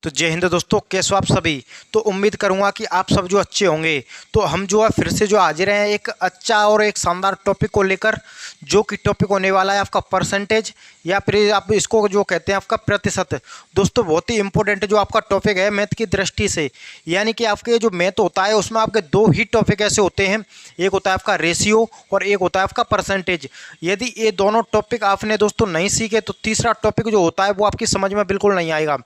तो जय हिंद दोस्तों, कैसे हो आप सभी। तो उम्मीद करूंगा कि आप सब जो अच्छे होंगे। तो हम जो है फिर से जो हाजिर हैं एक अच्छा और एक शानदार टॉपिक को लेकर, जो कि टॉपिक होने वाला है आपका परसेंटेज, या फिर आप इसको जो कहते हैं आपका प्रतिशत। दोस्तों बहुत ही इंपॉर्टेंट जो आपका टॉपिक है मैथ की दृष्टि से। यानी कि आपके जो मैथ होता है उसमें आपके दो ही टॉपिक ऐसे होते हैं, एक होता है आपका रेशियो और एक होता है आपका परसेंटेज। यदि ये दोनों टॉपिक आपने दोस्तों नहीं सीखे तो तीसरा टॉपिक जो होता है वो आपकी समझ में बिल्कुल नहीं आएगा।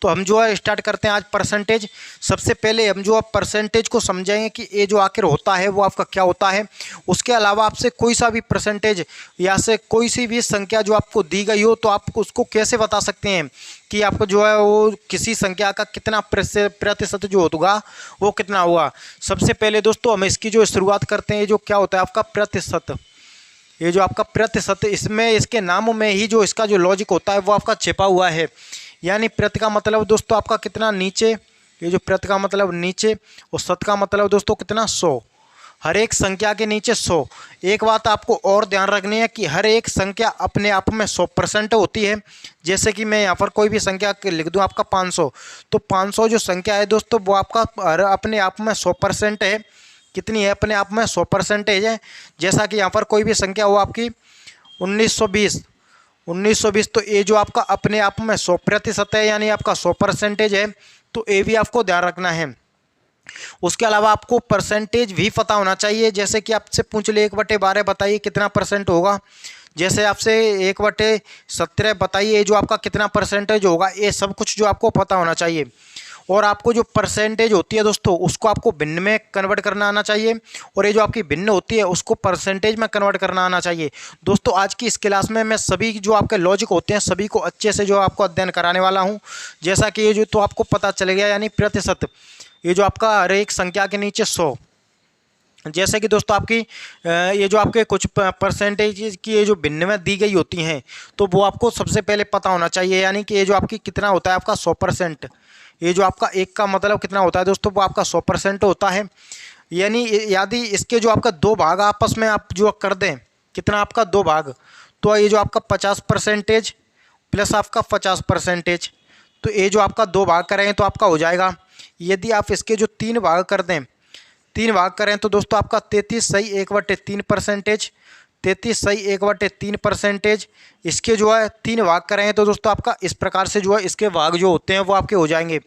तो हम जो है स्टार्ट करते हैं आज परसेंटेज। सबसे पहले हम जो है परसेंटेज को समझेंगे कि ये जो आखिर होता है वो आपका क्या होता है। उसके अलावा आपसे कोई सा भी परसेंटेज या से कोई सी भी संख्या जो आपको दी गई हो तो आप उसको कैसे बता सकते हैं कि आपको जो है वो किसी संख्या का कितना प्रतिशत जो होगा वो कितना होगा। सबसे पहले दोस्तों हम इसकी जो शुरुआत करते हैं, जो क्या होता है आपका प्रतिशत। ये जो आपका प्रतिशत, इसमें इसके नाम में ही जो इसका जो लॉजिक होता है वो आपका छिपा हुआ है। यानी प्रति का मतलब दोस्तों आपका कितना नीचे, ये जो प्रति का मतलब नीचे, और शत का मतलब दोस्तों कितना 100। हर एक संख्या के नीचे 100। एक बात आपको और ध्यान रखनी है कि हर एक संख्या अपने आप में 100% होती है। जैसे कि मैं यहाँ पर कोई भी संख्या लिख दूँ आपका 500, तो 500 जो संख्या है दोस्तों वो आपका अपने आप में 100% है। कितनी है? अपने आप में 100% है। जैसा कि यहाँ पर कोई भी संख्या हो आपकी 1920, तो ये जो आपका अपने आप में 100% है, यानी आपका 100% है। तो ये भी आपको ध्यान रखना है। उसके अलावा आपको परसेंटेज भी पता होना चाहिए। जैसे कि आपसे पूछ ले 1/12 बताइए कितना परसेंट होगा। जैसे आपसे 1/17 बताइए जो आपका कितना परसेंटेज होगा। ये सब कुछ जो आपको पता होना चाहिए। और आपको जो परसेंटेज होती है दोस्तों उसको आपको भिन्न में कन्वर्ट करना आना चाहिए, और ये जो आपकी भिन्न होती है उसको परसेंटेज में कन्वर्ट करना आना चाहिए। दोस्तों आज की इस क्लास में मैं सभी जो आपके लॉजिक होते हैं सभी को अच्छे से जो आपको अध्ययन कराने वाला हूँ। जैसा कि ये जो तो आपको पता चल गया, यानी प्रतिशत, ये जो आपका हर एक संख्या के नीचे 100। जैसे कि दोस्तों आपकी ये जो आपके कुछ परसेंटेज की ये जो भिन्न में दी गई होती हैं तो वो आपको सबसे पहले पता होना चाहिए। यानी कि ये जो आपकी कितना होता है आपका 100%। ये जो आपका एक का मतलब कितना होता है दोस्तों वो आपका 100% होता है। यानी यदि इसके जो आपका दो भाग आपस में आप जो कर दें, कितना आपका दो भाग, तो ये जो आपका 50% प्लस आपका 50%, तो ये जो आपका दो भाग करें तो आपका हो जाएगा। यदि आप इसके जो तीन भाग कर दें, तीन भाग करें तो दोस्तों आपका 33 सही 1/3%, 33 सही 1/3%। इसके जो है तीन भाग करें तो दोस्तों आपका इस प्रकार से जो है इसके भाग जो होते हैं वो आपके हो जाएंगे।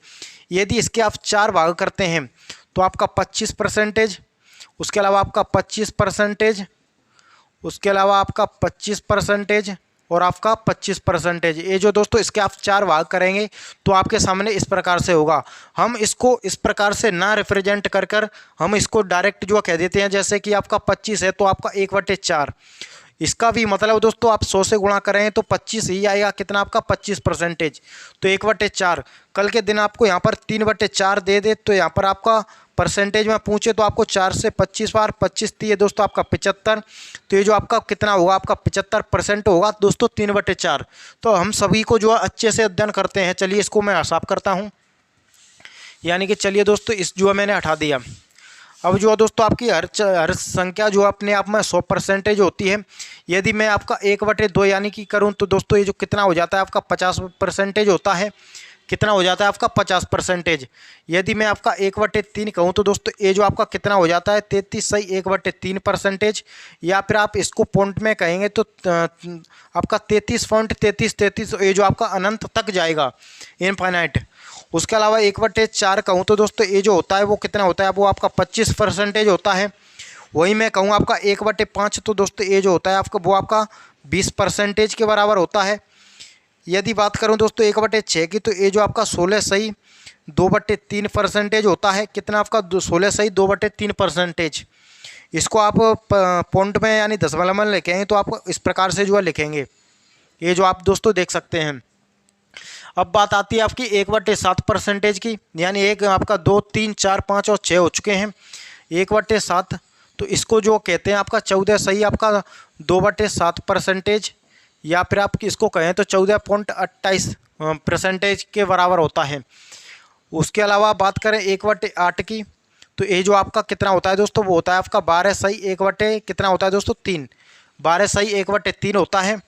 यदि इसके आप चार भाग करते हैं तो आपका 25%, उसके अलावा आपका 25%, उसके अलावा आपका 25% और आपका 25%। ये जो दोस्तों इसके आप चार भाग करेंगे तो आपके सामने इस प्रकार से होगा। हम इसको इस प्रकार से ना रिप्रेजेंट कर कर हम इसको डायरेक्ट जो कह देते हैं, जैसे कि आपका 25 है तो आपका 1/4। इसका भी मतलब दोस्तों आप 100 से गुणा करें तो 25 ही आएगा। कितना आपका 25%, तो 1/4। कल के दिन आपको यहाँ पर 3/4 दे दे तो यहाँ पर आपका परसेंटेज में पूछे तो आपको 4 से 25 बार 25 दिए दोस्तों आपका 75। तो ये जो आपका कितना होगा आपका 75% होगा दोस्तों 3/4। तो हम सभी को जो है अच्छे से अध्ययन करते हैं। चलिए इसको मैं साफ करता हूँ। यानी कि चलिए दोस्तों इस जो है मैंने हटा दिया। अब जो है दोस्तों आपकी हर संख्या जो अपने आप में 100% होती है। यदि मैं आपका 1/2 यानी कि करूं तो दोस्तों ये जो कितना हो जाता है आपका 50% होता है। कितना हो जाता है आपका 50%। यदि मैं आपका 1/3 कहूँ तो दोस्तों ये जो आपका कितना हो जाता है 33 सही 1/3%, या फिर आप इसको पॉइंट में कहेंगे तो आपका 33.3333, ये जो आपका अनंत तक जाएगा, इनफाइनाइट। उसके अलावा 1/4 कहूँ तो दोस्तों ये जो होता है वो कितना होता है वो आपका 25% होता है। वही मैं कहूँ आपका 1/5 तो दोस्तों ये जो होता है आपका वो आपका 20% के बराबर होता है। यदि बात करूँ दोस्तों 1/6 की तो ये जो आपका 16 सही 2/3% होता है। कितना आपका 16 सही 2/3%। इसको आप पॉइंट में यानी दशमलव में लिखेंगे तो आप इस प्रकार से जो है लिखेंगे। ये जो आप दोस्तों देख सकते हैं। अब बात आती है आपकी 1/7% की, यानी एक आपका 2 3 4 5 और 6 हो चुके हैं। 1/7 तो इसको जो कहते हैं आपका 14 सही आपका 2/7%, या फिर आप इसको कहें तो 14.28% के बराबर होता है। उसके अलावा बात करें 1/8 की तो ये जो आपका कितना होता है दोस्तों वो होता है आपका 12 सही 1/, कितना होता है दोस्तों 3, 12 सही 1/3 होता है।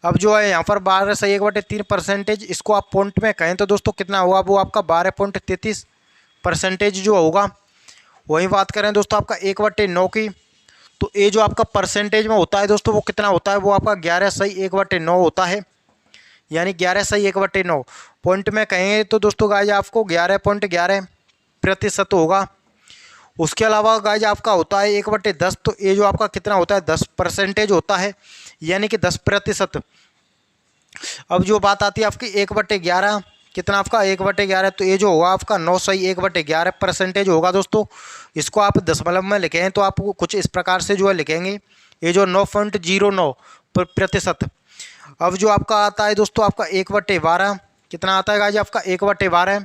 अब जो है यहाँ पर 12/1/3%, इसको आप पॉइंट में कहें तो दोस्तों कितना होगा, वो आपका 12.33% जो होगा। वही बात करें दोस्तों आपका 1/9 की, तो ये जो आपका परसेंटेज में होता है दोस्तों वो कितना होता है, वो आपका 11/1/9 होता है, यानी 11/1/9। पॉइंट में कहेंगे तो दोस्तों गाइज आपको 11.11% होगा। उसके अलावा गाइज आपका होता है 1/10, तो ये जो आपका कितना होता है 10% होता है, यानी कि 10%। अब जो बात आती है आपकी 1/11, कितना आपका 1/11, तो ये जो होगा आपका 9/1/11% होगा दोस्तों। इसको आप दशमलव में लिखें तो आप कुछ इस प्रकार से जो है लिखेंगे, ये जो 9.09%। अब जो आपका आता है दोस्तों आपका 1/12, कितना आता है गाइज आपका 1/12।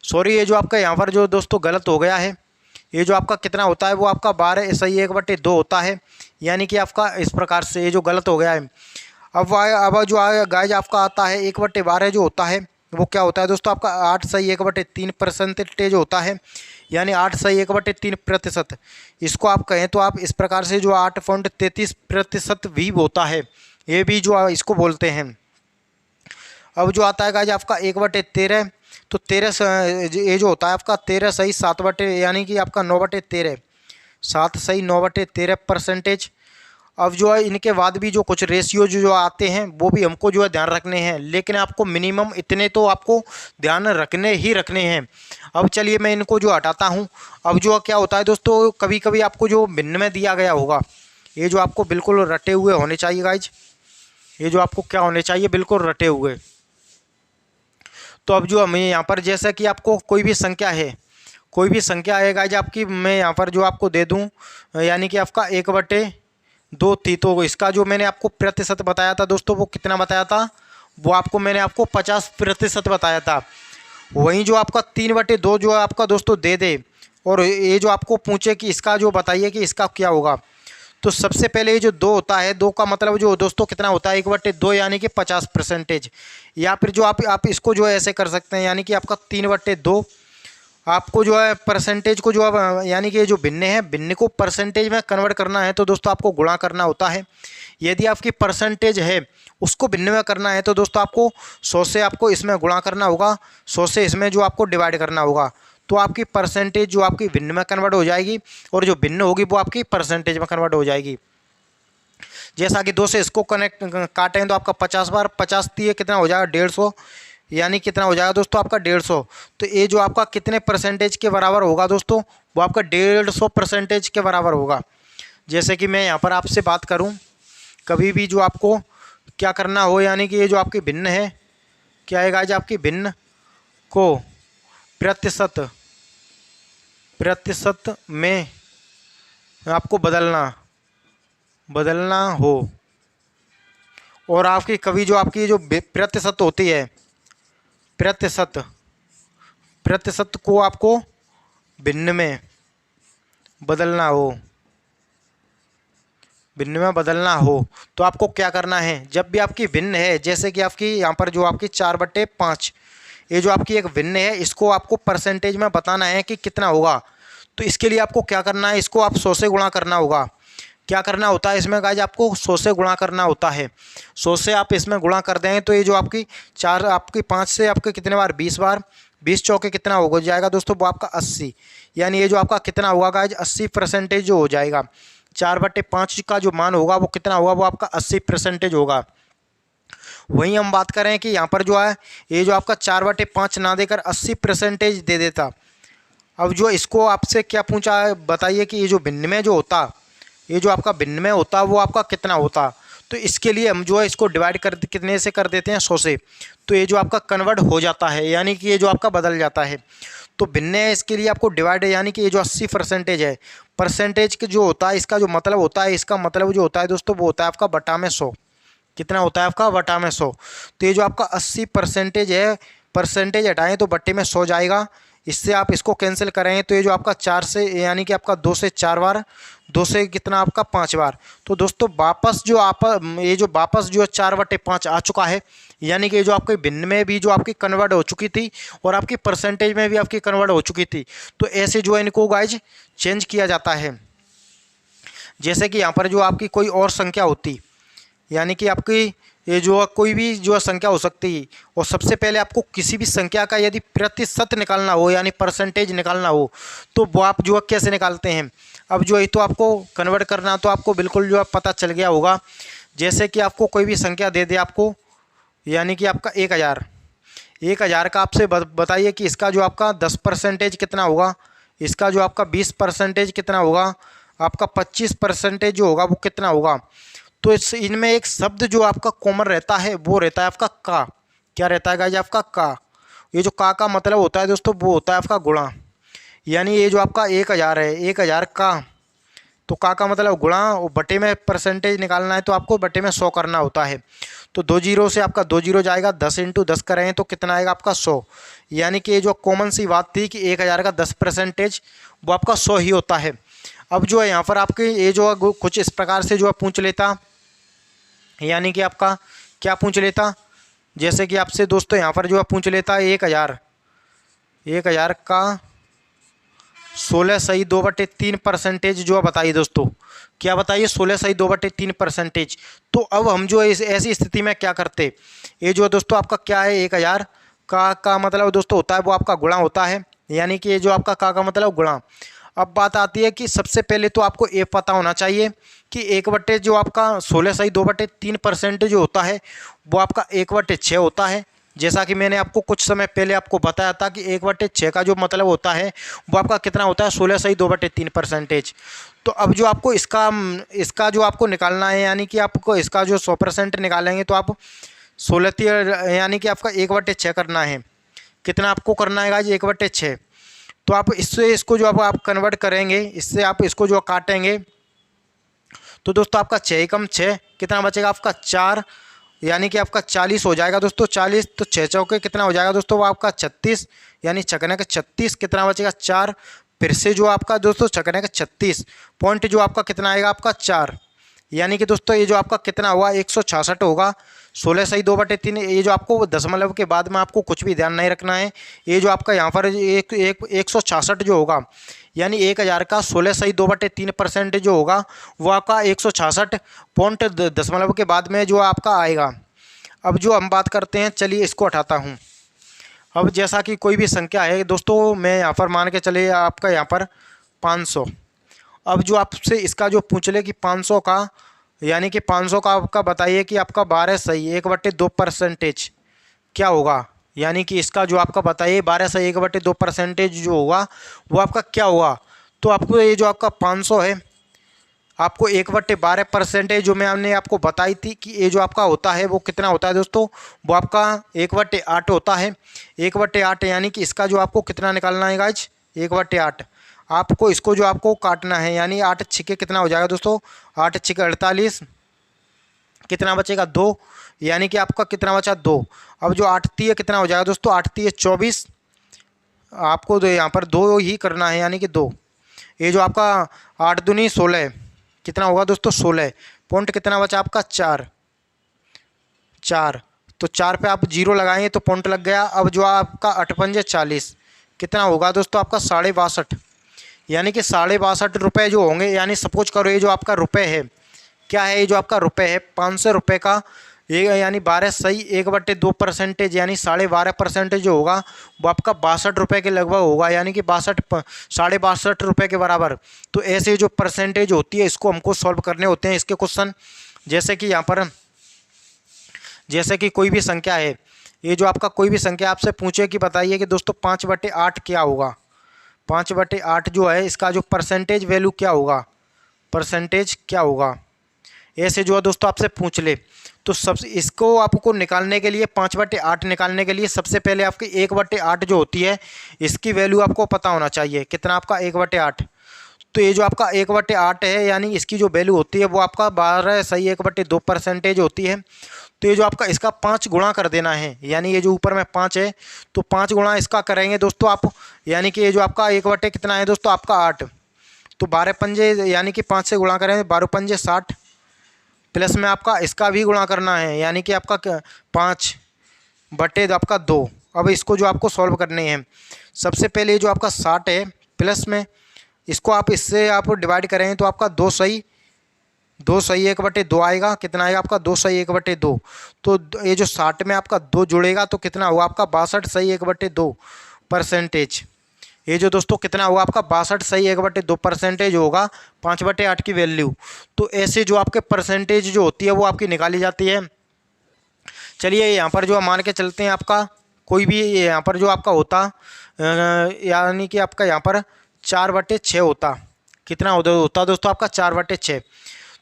सॉरी, ये जो आपका यहाँ पर जो दोस्तों गलत हो गया है, ये जो आपका कितना होता है वो आपका 12/1/2 होता है, यानी कि आपका इस प्रकार से ये जो गलत हो गया है। अब जो गाइज आपका आता है 1/12 जो होता है वो क्या होता है दोस्तों, आपका 8/1/3% होता है, यानी 8/1/3%। इसको आप कहें तो आप इस प्रकार से जो 8.33% भी होता है, ये भी जो इसको बोलते हैं। अब जो आता है गाइज आपका 1/13, तो 13 ये जो होता है आपका 13/7 यानी कि आपका 9/13, 7/9/13%। अब जो है इनके बाद भी जो कुछ रेशियो जो आते हैं वो भी हमको जो है ध्यान रखने हैं, लेकिन आपको मिनिमम इतने तो आपको ध्यान रखने ही रखने हैं। अब चलिए मैं इनको जो हटाता हूँ। अब जो क्या होता है दोस्तों, कभी कभी आपको जो भिन्न में दिया गया होगा, ये जो आपको बिल्कुल रटे हुए होने चाहिए गाइज, ये जो आपको क्या होने चाहिए, बिल्कुल रटे हुए। तो अब जो हमें यहाँ पर जैसा कि आपको कोई भी संख्या है, कोई भी संख्या है गाइज आपकी, मैं यहाँ पर जो आपको दे दूँ, यानी कि आपका 1/2 थी, तो इसका जो मैंने आपको प्रतिशत बताया था दोस्तों, वो कितना बताया था, वो आपको मैंने आपको 50% बताया था। वहीं जो आपका 3/2 जो आपका दोस्तों दे दे और ये जो आपको पूछे कि इसका जो बताइए कि इसका क्या होगा, तो सबसे पहले ये जो 2 होता है, 2 का मतलब जो दोस्तों कितना होता है 1/2 यानी कि 50%। या फिर जो आप इसको जो है ऐसे कर सकते हैं, यानी कि आपका 3/2 आपको जो है परसेंटेज को जो अब यानी कि जो भिन्न है, भिन्न को परसेंटेज में कन्वर्ट करना है तो दोस्तों आपको गुणा करना होता है। यदि आपकी परसेंटेज है उसको भिन्न में करना है तो दोस्तों आपको 100 से आपको इसमें गुणा करना होगा, 100 से इसमें जो आपको डिवाइड करना होगा, तो आपकी परसेंटेज जो आपकी भिन्न में कन्वर्ट हो जाएगी और जो भिन्न होगी वो आपकी परसेंटेज में कन्वर्ट हो जाएगी। जैसा कि 2 से इसको कनेक्ट काटें तो आपका 50 बार 50 कितना हो जाएगा 150, यानी कितना हो जाएगा दोस्तों आपका 150। तो ये जो आपका कितने परसेंटेज के बराबर होगा दोस्तों, वो आपका 150% के बराबर होगा। जैसे कि मैं यहाँ पर आपसे बात करूँ, कभी भी जो आपको क्या करना हो, यानी कि ये जो आपकी भिन्न है, क्या है गाइज आपकी भिन्न को प्रतिशत में आपको बदलना हो, और आपकी कभी जो आपकी जो प्रतिशत होती है, प्रतिशत को आपको भिन्न में बदलना हो, तो आपको क्या करना है, जब भी आपकी भिन्न है, जैसे कि आपकी यहाँ पर जो आपकी 4/5, ये जो आपकी एक भिन्न है, इसको आपको परसेंटेज में बताना है कि कितना होगा। तो इसके लिए आपको क्या करना है, इसको आप 100 से गुणा करना होगा। क्या करना होता है इसमें गाइज, आपको 100 से गुणा करना होता है। 100 से आप इसमें गुणा कर दें तो ये जो आपकी 5 से आपके कितने बार 20 बार, 20 चौके कितना हो जाएगा दोस्तों, वो आपका 80, यानी ये जो आपका कितना होगा गाइज 80% जो हो जाएगा। 4/5 का जो मान होगा वो कितना होगा, वो आपका 80% होगा। वहीं हम बात करें कि यहाँ पर जो है ये जो आपका 4/5 ना देकर 80% दे देता। अब जो इसको आपसे क्या पूछा है, बताइए कि ये जो भिन्न में जो होता, ये जो आपका भिन्न में होता वो आपका कितना होता। तो इसके लिए हम जो है इसको डिवाइड कर कितने से कर देते हैं, 100 से, तो ये जो आपका कन्वर्ट हो जाता है, यानी कि ये जो आपका बदल जाता है। तो भिन्न है, इसके लिए आपको डिवाइड है, यानी कि ये जो 80% है, परसेंटेज के जो होता है इसका जो मतलब होता है, इसका मतलब जो होता है दोस्तों वो होता है आपका बटा में 100। कितना होता है आपका बटा में 100। तो ये जो आपका 80% है, परसेंटेज हटाएं तो बट्टे में 100 जाएगा। इससे आप इसको कैंसिल करें तो ये जो आपका 4 से यानी कि आपका 2 से 4 बार, 2 से कितना आपका 5 बार। तो दोस्तों वापस जो ये जो वापस जो 4/5 आ चुका है, यानी कि जो आपके भिन्न में भी जो आपकी कन्वर्ट हो चुकी थी और आपकी परसेंटेज में भी आपकी कन्वर्ट हो चुकी थी। तो ऐसे जो है इनको गाइज चेंज किया जाता है। जैसे कि यहाँ पर जो आपकी कोई और संख्या होती, यानी कि आपकी ये जो कोई भी जो संख्या हो सकती है, और सबसे पहले आपको किसी भी संख्या का यदि प्रतिशत निकालना हो यानी परसेंटेज निकालना हो तो वो आप जो कैसे निकालते हैं। अब जो है तो आपको कन्वर्ट करना तो आपको बिल्कुल जो पता चल गया होगा। जैसे कि आपको कोई भी संख्या दे दे आपको, यानी कि आपका 1000 का आपसे बताइए कि इसका जो आपका 10% कितना होगा, इसका जो आपका 20% कितना होगा, आपका 25% जो होगा वो कितना होगा। तो इनमें एक शब्द जो आपका कॉमन रहता है वो रहता है आपका का। क्या रहता है गाइस, आपका का। ये जो का मतलब होता है दोस्तों वो होता है आपका गुणा। यानी ये जो आपका 1000 है, 1000 का, तो का मतलब गुणा, और बटे में परसेंटेज निकालना है तो आपको बटे में 100 करना होता है। तो 2 जीरो से आपका 2 जीरो जाएगा, 10 × 10 करें तो कितना आएगा आपका 100। यानी कि ये जो कॉमन सी बात थी कि 1000 का 10% वो आपका 100 ही होता है। अब जो है यहाँ पर आपके ये जो कुछ इस प्रकार से जो पूछ लेता, यानी कि आपका क्या पूछ लेता, जैसे कि आपसे दोस्तों यहाँ पर जो पूछ लेता 1000 का 16 सही 2/3% जो बताइए दोस्तों, क्या बताइए, 16 सही 2/3%। तो अब हम जो है ऐसी स्थिति में क्या करते, ये जो दोस्तों आपका क्या है 1000 का मतलब दोस्तों होता है वो आपका गुणा होता है, यानी कि ये जो आपका का मतलब गुणा। अब बात आती है कि सबसे पहले तो आपको ये पता होना चाहिए कि 1 जो आपका 16 सही 2/3% जो होता है वो आपका 1/6 होता है। जैसा कि मैंने आपको कुछ समय पहले आपको बताया था कि 1/6 का जो मतलब होता है वो आपका कितना होता है, 16 सही 2/3%। तो अब जो आपको इसका जो आपको निकालना है, यानी कि आपको इसका जो 100% निकालेंगे तो आप 16 यानी कि आपका 1/6 करना है। कितना आपको करना है गाइस, 1/6। तो आप इससे इसको जो आप कन्वर्ट करेंगे, इससे आप इसको जो काटेंगे तो दोस्तों आपका 6 × 6 कितना बचेगा आपका 4, यानी कि आपका 40 हो जाएगा दोस्तों। 40 तो 6 चौके कितना हो जाएगा दोस्तों, वो आपका 36, यानी छकने का 36 कितना बचेगा 4। फिर से जो आपका दोस्तों छकने का 36 पॉइंट जो आपका कितना आएगा आपका 4, यानी कि दोस्तों ये जो आपका कितना हुआ 166 होगा। 16 सही 2/3, ये जो आपको दशमलव के बाद में आपको कुछ भी ध्यान नहीं रखना है। ये जो आपका यहाँ पर 166 जो होगा, यानी 1000 का 16 सही 2/3% जो होगा वो आपका 166 पॉइंट दशमलव के बाद में जो आपका आएगा। अब जो हम बात करते हैं, चलिए इसको हटाता हूँ। अब जैसा कि कोई भी संख्या है दोस्तों, मैं यहाँ पर मान के चलिए आपका यहाँ पर 500। अब जो आपसे इसका जो पूछ ले कि 500 का, यानी कि 500 का आपका बताइए कि आपका 12 सही 1/2% क्या होगा, यानी कि इसका जो आपका बताइए 12 सही 1/2% जो होगा वो आपका क्या होगा। तो आपको ये जो आपका 500 है, आपको 1/12% जो मैंने आपको बताई थी कि ये जो आपका होता है वो कितना होता है दोस्तों, वो आपका 1/8 होता है। 1/8 यानी कि इसका जो आपको कितना निकालना है गाइज, 1/8। आपको इसको जो आपको काटना है, यानी 8 छिके कितना हो जाएगा दोस्तों, 8 छिके 48, कितना बचेगा 2, यानी कि आपका कितना बचा 2। अब जो 8 तिये कितना हो जाएगा दोस्तों, 8 तिये 24, आपको तो यहाँ पर 2 ही करना है, यानी कि 2। ये जो आपका 8 दूनी 16 कितना होगा दोस्तों 16, पॉइंट कितना बचा आपका 4। तो 4 पे आप 0 लगाएंगे तो पॉइंट लग गया। अब जो आपका 8 पंजे 40 कितना होगा दोस्तों आपका 62.5, यानी कि 62.5 रुपये जो होंगे। यानी सपोज करो ये जो आपका रुपये है, क्या है, ये जो आपका रुपये है 500 रुपये का, ये यानी 12 सही 1/2%, यानी 12.5% जो होगा वो आपका 62 रुपये के लगभग होगा, यानी कि 62 रुपये के बराबर। तो ऐसे जो परसेंटेज होती है इसको हमको सॉल्व करने होते हैं इसके क्वेश्चन। जैसे कि यहाँ पर जैसे कि कोई भी संख्या है, ये जो आपका कोई भी संख्या आपसे पूछे कि बताइए कि दोस्तों 5/8 क्या होगा, 5/8 जो है इसका जो परसेंटेज वैल्यू क्या होगा, परसेंटेज क्या होगा, ऐसे जो है दोस्तों आपसे पूछ ले। तो सबसे इसको आपको निकालने के लिए 5/8 निकालने के लिए सबसे पहले आपकी 1/8 जो होती है इसकी वैल्यू आपको पता होना चाहिए, कितना आपका 1/8। तो ये जो आपका 1/8 है, यानी इसकी जो वैल्यू होती है वो आपका 12 सही 1/2% होती है। तो ये जो आपका इसका 5 गुणा कर देना है, यानी ये जो ऊपर में 5 है तो 5 गुणा इसका करेंगे दोस्तों आप, यानी कि ये जो आपका 1/, कितना है दोस्तों आपका 8। तो 12 पंजे यानी कि 5 से गुणा करेंगे 12 पंजे 60, प्लस में आपका इसका भी गुणा करना है, यानी कि आपका 5 बटे आपका 2। अब इसको जो आपको सॉल्व करने हैं, सबसे पहले जो आपका 60 है प्लस में इसको आप इससे आप डिवाइड करेंगे तो आपका 2 सही 2/1/2 आएगा, कितना आएगा आपका 2/1/2। तो ये जो 60 में आपका 2 जुड़ेगा तो कितना हुआ आपका 62/1/2%। ये जो दोस्तों कितना हुआ आपका 62/1/2% होगा 5/8 की वैल्यू। तो ऐसे जो आपके परसेंटेज जो होती है वो आपकी निकाली जाती है। चलिए यहाँ पर जो मान के चलते हैं आपका कोई भी यहाँ पर जो आपका होता यानी कि आपका यहाँ पर 4/6 होता, कितना होता दोस्तों आपका 4/6।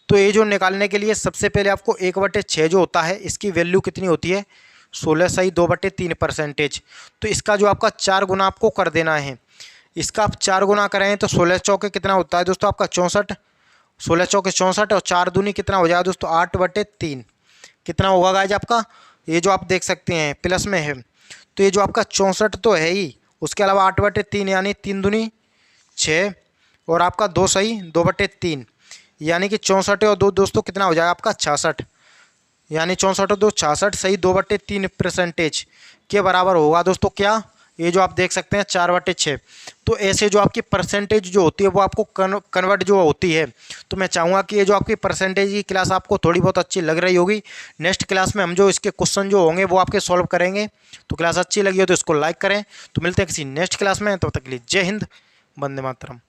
तो ये जो निकालने के लिए सबसे पहले आपको 1/6 जो होता है इसकी वैल्यू कितनी होती है 16/2/3%। तो इसका जो आपका 4 गुना आपको कर देना है। इसका आप 4 गुना करें तो 16 चौके कितना होता है दोस्तों आपका 64, 16 चौके 64 और 4 दूनी कितना हो जाएगा दोस्तों 8/3। कितना होगा गाइज आपका, ये जो आप देख सकते हैं प्लस में है। तो ये जो आपका 64 तो है ही, उसके अलावा 8/3 यानी 3 दूनी 6 और आपका 2/3 यानी कि 64 और 2 दोस्तों कितना हो जाएगा आपका 66, यानी 64 और 2 66 सही 2/3% के बराबर होगा दोस्तों क्या, ये जो आप देख सकते हैं 4/6। तो ऐसे जो आपकी परसेंटेज जो होती है वो आपको कन्वर्ट जो होती है। तो मैं चाहूँगा कि ये जो आपकी परसेंटेज की क्लास आपको थोड़ी बहुत अच्छी लग रही होगी। नेक्स्ट क्लास में हम जो इसके क्वेश्चन जो होंगे वो आपके सॉल्व करेंगे। तो क्लास अच्छी लगी हो तो इसको लाइक करें। तो मिलते हैं किसी नेक्स्ट क्लास में, तब तक के लिए जय हिंद, वंदे मातरम।